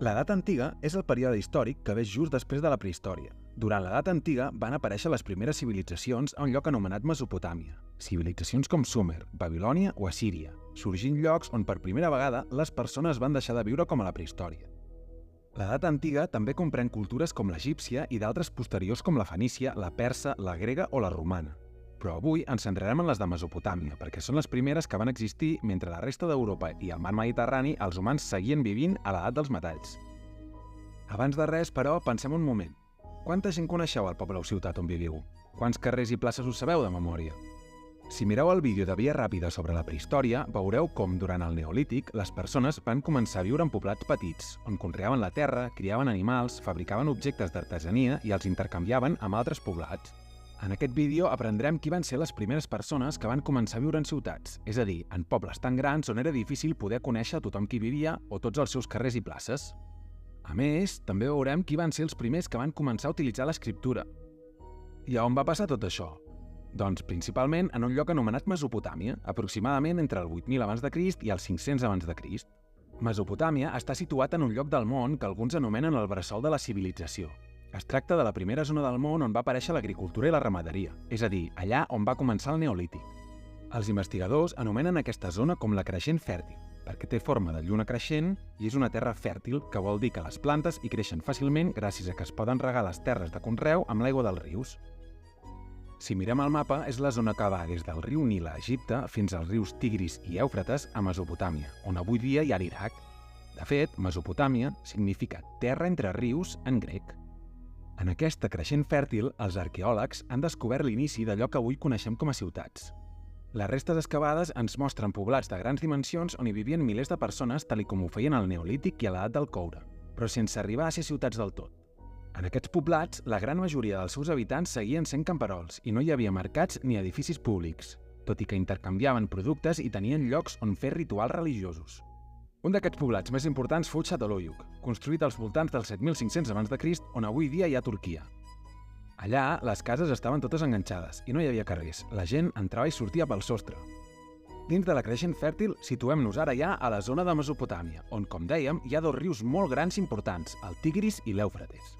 L'edat antiga és el període històric que ve just després de la prehistòria. Durant l'edat antiga van aparèixer les primeres civilitzacions a un lloc anomenat Mesopotàmia. Civilitzacions com Sumer, Babilònia o Assíria, sorgint llocs on per primera vegada les persones van deixar de viure com a la prehistòria. L'edat antiga també comprèn cultures com l'egípcia i d'altres posteriors com la fenícia, la persa, la grega o la romana. Però avui ens centrarem en les de Mesopotàmia, perquè són les primeres que van existir mentre la resta d'Europa i el mar Mediterrani els humans seguien vivint a l'edat dels metalls. Abans de res, però, pensem un moment. Quanta gent coneixeu al poble o ciutat on viviu? Quants carrers i places us sabeu de memòria? Si mireu el vídeo de Via Ràpida sobre la prehistòria, veureu com, durant el Neolític, les persones van començar a viure en poblats petits, on conreaven la terra, criaven animals, fabricaven objectes d'artesania i els intercanviaven amb altres poblats. En aquest vídeo aprendrem qui van ser les primeres persones que van començar a viure en ciutats, és a dir, en pobles tan grans on era difícil poder conèixer a tothom qui vivia o tots els seus carrers i places. A més, també veurem qui van ser els primers que van començar a utilitzar l'escriptura. I a on va passar tot això? Doncs principalment en un lloc anomenat Mesopotàmia, aproximadament entre el 8.000 a.C. i el 500 a.C. Mesopotàmia està situat en un lloc del món que alguns anomenen el bressol de la civilització. Es tracta de la primera zona del món on va aparèixer l'agricultura i la ramaderia, és a dir, allà on va començar el Neolític. Els investigadors anomenen aquesta zona com la creixent fèrtil, perquè té forma de lluna creixent i és una terra fèrtil, que vol dir que les plantes hi creixen fàcilment gràcies a que es poden regar les terres de conreu amb l'aigua dels rius. Si mirem el mapa, és la zona que va des del riu Nil a Egipte fins als rius Tigris i Èufrates a Mesopotàmia, on avui dia hi ha l'Iraq. De fet, Mesopotàmia significa terra entre rius en grec. En aquesta creixent fèrtil, els arqueòlegs han descobert l'inici d'allò que avui coneixem com a ciutats. Les restes excavades ens mostren poblats de grans dimensions on hi vivien milers de persones tal com ho feien al Neolític i a l'edat del coure, però sense arribar a ser ciutats del tot. En aquests poblats, la gran majoria dels seus habitants seguien sent camperols i no hi havia mercats ni edificis públics, tot i que intercanviaven productes i tenien llocs on fer rituals religiosos. Un d'aquests poblats més importants fou Çatalhöyük, construït als voltants dels 7.500 a.C., on avui dia hi ha Turquia. Allà, les cases estaven totes enganxades i no hi havia carrers. La gent entrava i sortia pel sostre. Dins de la creixent fèrtil, situem-nos ara ja a la zona de Mesopotàmia, on, com dèiem, hi ha dos rius molt grans i importants, el Tigris i l'Èufrates.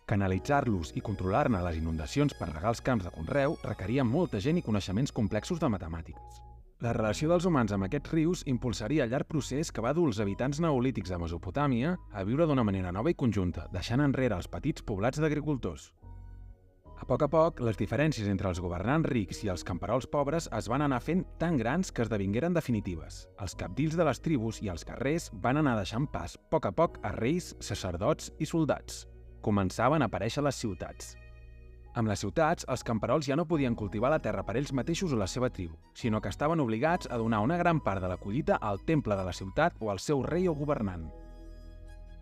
Canalitzar-los i controlar-ne les inundacions per regar els camps de conreu requeria molta gent i coneixements complexos de matemàtiques. La relació dels humans amb aquests rius impulsaria el llarg procés que va dur els habitants neolítics de Mesopotàmia a viure d'una manera nova i conjunta, deixant enrere els petits poblats d'agricultors. A poc, les diferències entre els governants rics i els camperols pobres es van anar fent tan grans que esdevingueren definitives. Els cabdills de les tribus i els guerrers van anar deixant pas, a poc, a reis, sacerdots i soldats. Començaven a aparèixer les ciutats. Amb les ciutats, els camperols ja no podien cultivar la terra per ells mateixos o la seva tribu, sinó que estaven obligats a donar una gran part de la collita al temple de la ciutat o al seu rei o governant.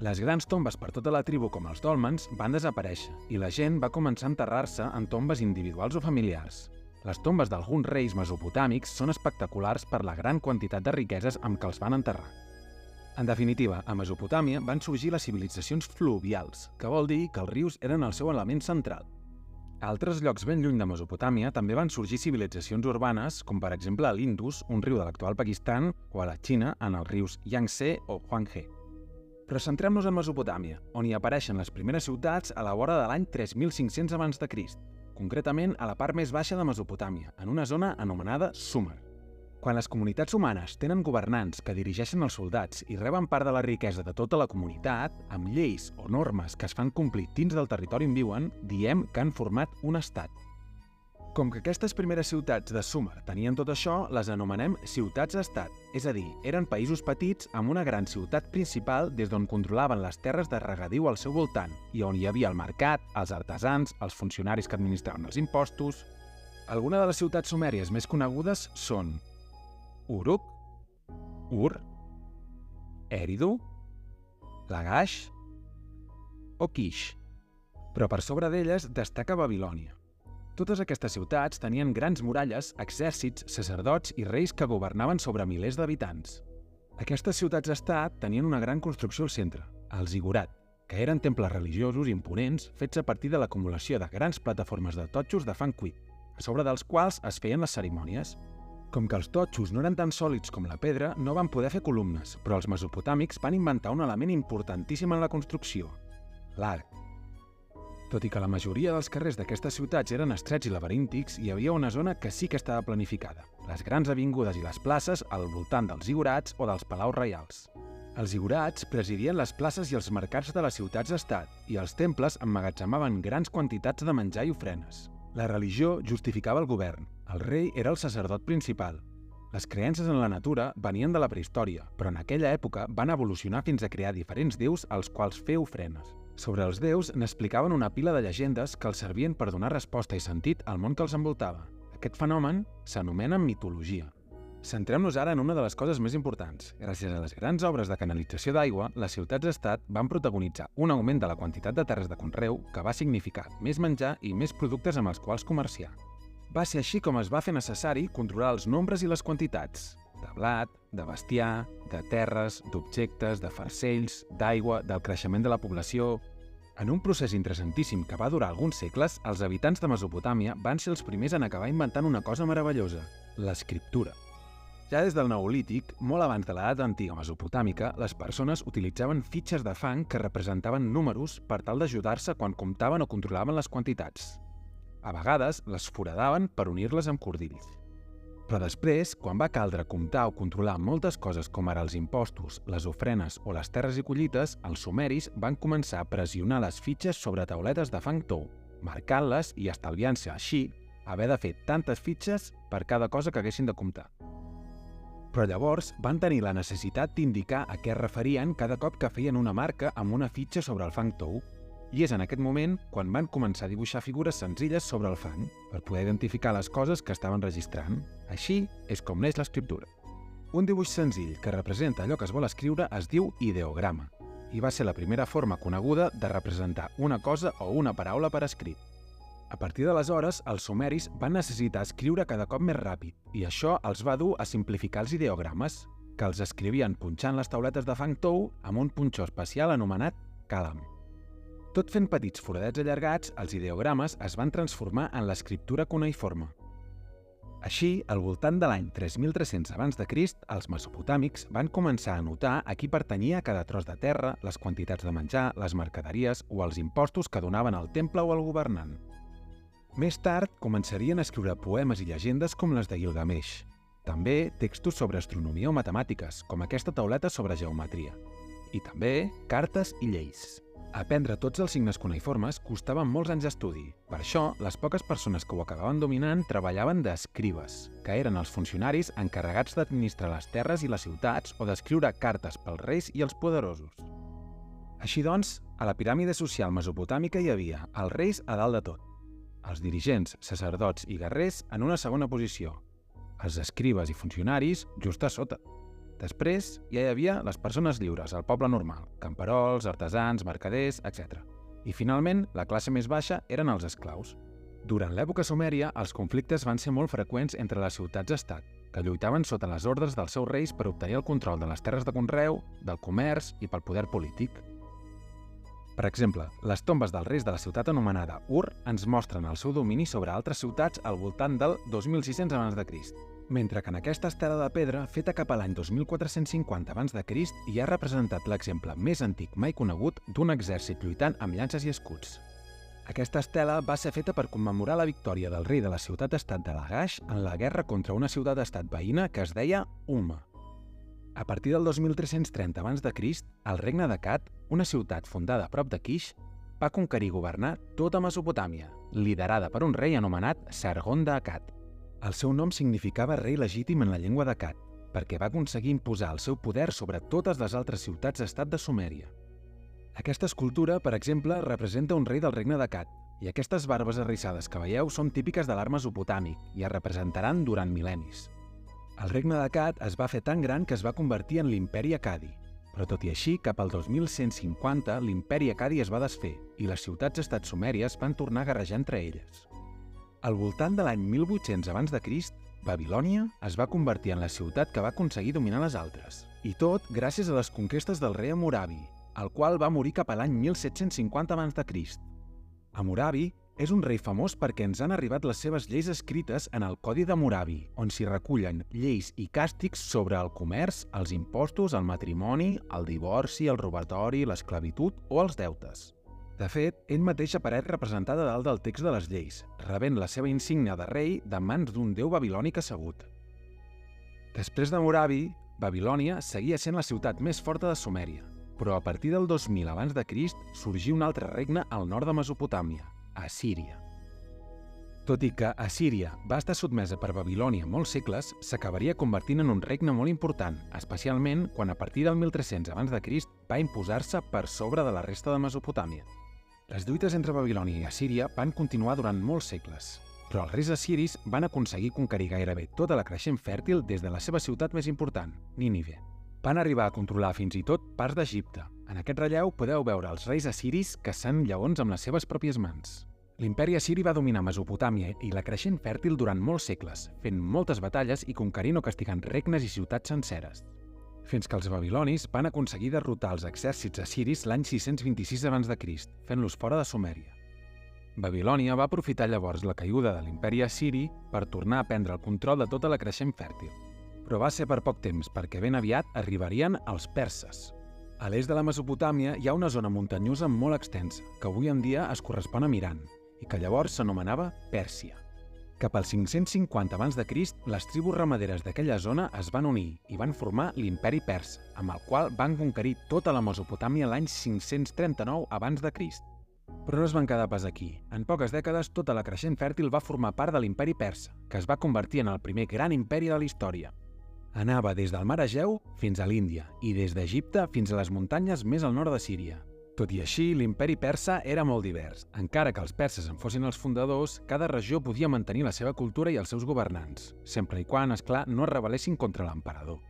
Les grans tombes per tota la tribu, com els dòlmens, van desaparèixer i la gent va començar a enterrar-se en tombes individuals o familiars. Les tombes d'alguns reis mesopotàmics són espectaculars per la gran quantitat de riqueses amb què els van enterrar. En definitiva, a Mesopotàmia van sorgir les civilitzacions fluvials, que vol dir que els rius eren el seu element central. A altres llocs ben lluny de Mesopotàmia també van sorgir civilitzacions urbanes, com per exemple a l'Indus, un riu de l'actual Pakistan, o a la Xina, en els rius Yangtze o Huanghe. Però centrem-nos en Mesopotàmia, on hi apareixen les primeres ciutats a la vora de l'any 3.500 a.C., concretament a la part més baixa de Mesopotàmia, en una zona anomenada Sumer. Quan les comunitats humanes tenen governants que dirigeixen els soldats i reben part de la riquesa de tota la comunitat, amb lleis o normes que es fan complir dins del territori on viuen, diem que han format un estat. Com que aquestes primeres ciutats de Sumer tenien tot això, les anomenem ciutats-estat, és a dir, eren països petits amb una gran ciutat principal des d'on controlaven les terres de regadiu al seu voltant i on hi havia el mercat, els artesans, els funcionaris que administraven els impostos. Algunes de les ciutats sumèries més conegudes són Uruk, Ur, Eridu, Lagash o Kish, però per sobre d'elles destaca Babilònia. Totes aquestes ciutats tenien grans muralles, exèrcits, sacerdots i reis que governaven sobre milers d'habitants. Aquestes ciutats-estat tenien una gran construcció al centre, el zigurat, que eren temples religiosos imponents fets a partir de l'acumulació de grans plataformes de totxos de fang cuit, a sobre dels quals es feien les cerimònies. Com que els totxos no eren tan sòlids com la pedra, no van poder fer columnes, però els mesopotàmics van inventar un element importantíssim en la construcció: l'arc. Tot i que la majoria dels carrers d'aquestes ciutats eren estrets i laberíntics, hi havia una zona que sí que estava planificada: les grans avingudes i les places al voltant dels zigurats o dels palaus reials. Els zigurats presidien les places i els mercats de les ciutats-estat, i els temples emmagatzemaven grans quantitats de menjar i ofrenes. La religió justificava el govern. El rei era el sacerdot principal. Les creences en la natura venien de la prehistòria, però en aquella època van evolucionar fins a crear diferents déus als quals fer ofrenes. Sobre els déus n'explicaven una pila de llegendes que els servien per donar resposta i sentit al món que els envoltava. Aquest fenomen s'anomena mitologia. Centrem-nos ara en una de les coses més importants. Gràcies a les grans obres de canalització d'aigua, les ciutats-estat van protagonitzar un augment de la quantitat de terres de conreu que va significar més menjar i més productes amb els quals comerciar. Va ser així com es va fer necessari controlar els nombres i les quantitats de blat, de bestiar, de terres, d'objectes, de farcells, d'aigua, del creixement de la població. En un procés interessantíssim que va durar alguns segles, els habitants de Mesopotàmia van ser els primers en acabar inventant una cosa meravellosa: l'escriptura. Ja des del Neolític, molt abans de l'edat antiga mesopotàmica, les persones utilitzaven fitxes de fang que representaven números per tal d'ajudar-se quan comptaven o controlaven les quantitats. A vegades les foradaven per unir-les amb cordills. Però després, quan va caldre comptar o controlar moltes coses com ara els impostos, les ofrenes o les terres i collites, els sumeris van començar a pressionar les fitxes sobre tauletes de fang tou, marcant-les i estalviant-se així haver de fer tantes fitxes per cada cosa que haguessin de comptar. Però llavors van tenir la necessitat d'indicar a què es referien cada cop que feien una marca amb una fitxa sobre el fang tou, i és en aquest moment quan van començar a dibuixar figures senzilles sobre el fang per poder identificar les coses que estaven registrant. Així és com neix l'escriptura. Un dibuix senzill que representa allò que es vol escriure es diu ideograma, i va ser la primera forma coneguda de representar una cosa o una paraula per escrit. A partir d'aleshores, els sumeris van necessitar escriure cada cop més ràpid, i això els va dur a simplificar els ideogrames, que els escrivien punxant les tauletes de fang tou amb un punxó especial anomenat calam. Tot fent petits foradets allargats, els ideogrames es van transformar en l'escriptura cuneïforme. Així, al voltant de l'any 3300 abans de Crist, els mesopotàmics van començar a anotar a qui pertanyia cada tros de terra, les quantitats de menjar, les mercaderies o els impostos que donaven al temple o al governant. Més tard, començarien a escriure poemes i llegendes com les de Gilgamesh. També textos sobre astronomia o matemàtiques, com aquesta tauleta sobre geometria. I també cartes i lleis. Aprendre tots els signes cuneïformes costava molts anys d'estudi. Per això, les poques persones que ho acabaven dominant treballaven d'escribes, que eren els funcionaris encarregats d'administrar les terres i les ciutats o d'escriure cartes pels reis i els poderosos. Així doncs, a la piràmide social mesopotàmica hi havia els reis a dalt de tot, els dirigents, sacerdots i guerrers en una segona posició, els escribes i funcionaris just a sota. Després ja hi havia les persones lliures, el poble normal, camperols, artesans, mercaders, etc. I finalment, la classe més baixa eren els esclaus. Durant l'època sumèria, els conflictes van ser molt freqüents entre les ciutats-estat, que lluitaven sota les ordres dels seus reis per obtenir el control de les terres de conreu, del comerç i pel poder polític. Per exemple, les tombes dels reis de la ciutat anomenada Ur ens mostren el seu domini sobre altres ciutats al voltant del 2600 a.C., mentre que en aquesta estela de pedra, feta cap a l'any 2450 a.C., hi ha representat l'exemple més antic mai conegut d'un exèrcit lluitant amb llances i escuts. Aquesta estela va ser feta per commemorar la victòria del rei de la ciutat-estat de Lagash en la guerra contra una ciutat-estat veïna que es deia Umma. A partir del 2330 a.C., el regne d'Akkad, una ciutat fundada a prop de Kish, va conquerir i governar tota Mesopotàmia, liderada per un rei anomenat Sargon d'Akkad. El seu nom significava rei legítim en la llengua d'Akkad, perquè va aconseguir imposar el seu poder sobre totes les altres ciutats-estat de Sumèria. Aquesta escultura, per exemple, representa un rei del regne d'Akkad, i aquestes barbes arrissades que veieu són típiques de l'art mesopotàmic i es representaran durant mil·lennis. El regne d'Akkad es va fer tan gran que es va convertir en l'imperi Akkadi, però tot i així, cap al 2150 l'imperi Akkadi es va desfer i les ciutats-estat sumèries van tornar a guerrejar entre elles. Al voltant de l'any 1800 abans de Crist, Babilònia es va convertir en la ciutat que va aconseguir dominar les altres, i tot gràcies a les conquestes del rei Hammurabi, el qual va morir cap a l'any 1750 abans de Crist. Hammurabi És un rei famós perquè ens han arribat les seves lleis escrites en el Codi d'Hammurabi, on s'hi recullen lleis i càstigs sobre el comerç, els impostos, el matrimoni, el divorci, el robatori, l'esclavitud o els deutes. De fet, ell mateix apareix representat a dalt del text de les lleis, rebent la seva insígnia de rei de mans d'un déu babilònic assegut. Després d'Hammurabi, Babilònia seguia sent la ciutat més forta de Sumèria, però a partir del 2000 abans de Crist sorgí un altre regne al nord de Mesopotàmia, Assíria. Tot i que Assíria va estar sotmesa per Babilònia molts segles, s'acabaria convertint en un regne molt important, especialment quan a partir del 1300 abans de Crist va imposar-se per sobre de la resta de Mesopotàmia. Les lluites entre Babilònia i Assíria van continuar durant molts segles, però els reis assiris van aconseguir conquerir gairebé tota la creixent fèrtil des de la seva ciutat més important, Nínive. Van arribar a controlar fins i tot parts d'Egipte. En aquest relleu podeu veure els reis assiris caçant lleons amb les seves pròpies mans. L'imperi assiri va dominar Mesopotàmia i la creixent fèrtil durant molts segles, fent moltes batalles i conquerint o castigant regnes i ciutats senceres. Fins que els babilonis van aconseguir derrotar els exèrcits assiris l'any 626 abans de Crist, fent-los fora de Sumèria. Babilònia va aprofitar llavors la caiguda de l'imperi assiri per tornar a prendre el control de tota la creixent fèrtil. Però va ser per poc temps, perquè ben aviat arribarien els perses. A l'est de la Mesopotàmia hi ha una zona muntanyosa molt extensa, que avui en dia es correspon a Iran, i que llavors s'anomenava Pèrsia. Cap al 550 abans de Crist, les tribus ramaderes d'aquella zona es van unir i van formar l'imperi persa, amb el qual van conquerir tota la Mesopotàmia l'any 539 abans de Crist. Però no es van quedar pas aquí. En poques dècades, tota la creixent fèrtil va formar part de l'imperi persa, que es va convertir en el primer gran imperi de la història. Anava des del mar Egeu fins a l'Índia i des d'Egipte fins a les muntanyes més al nord de Síria. Tot i així, l'imperi persa era molt divers. Encara que els perses en fossin els fundadors, cada regió podia mantenir la seva cultura i els seus governants, sempre i quan, esclar, no es rebel·lessin contra l'emperador.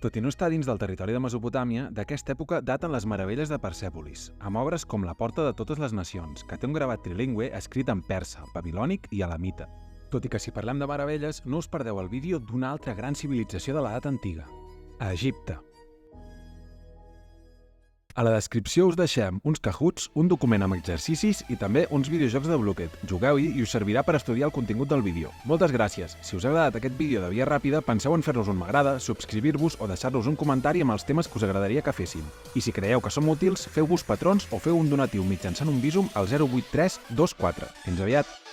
Tot i no estar dins del territori de Mesopotàmia, d'aquesta època daten les meravelles de Persèpolis, amb obres com La Porta de totes les nacions, que té un gravat trilingüe escrit en persa, babilònic i elamita. Tot i que si parlem de meravelles, no us perdeu el vídeo d'una altra gran civilització de l'edat antiga, a Egipte. A la descripció us deixem uns Kahoots, un document amb exercicis i també uns videojocs de Blocked. Jugueu-hi i us servirà per estudiar el contingut del vídeo. Moltes gràcies! Si us ha agradat aquest vídeo de via ràpida, penseu en fer-nos un m'agrada, subscriure-vos o deixar-nos un comentari amb els temes que us agradaria que féssim. I si creieu que som útils, feu-vos patrons o feu un donatiu mitjançant un Bizum al 08324. Fins aviat!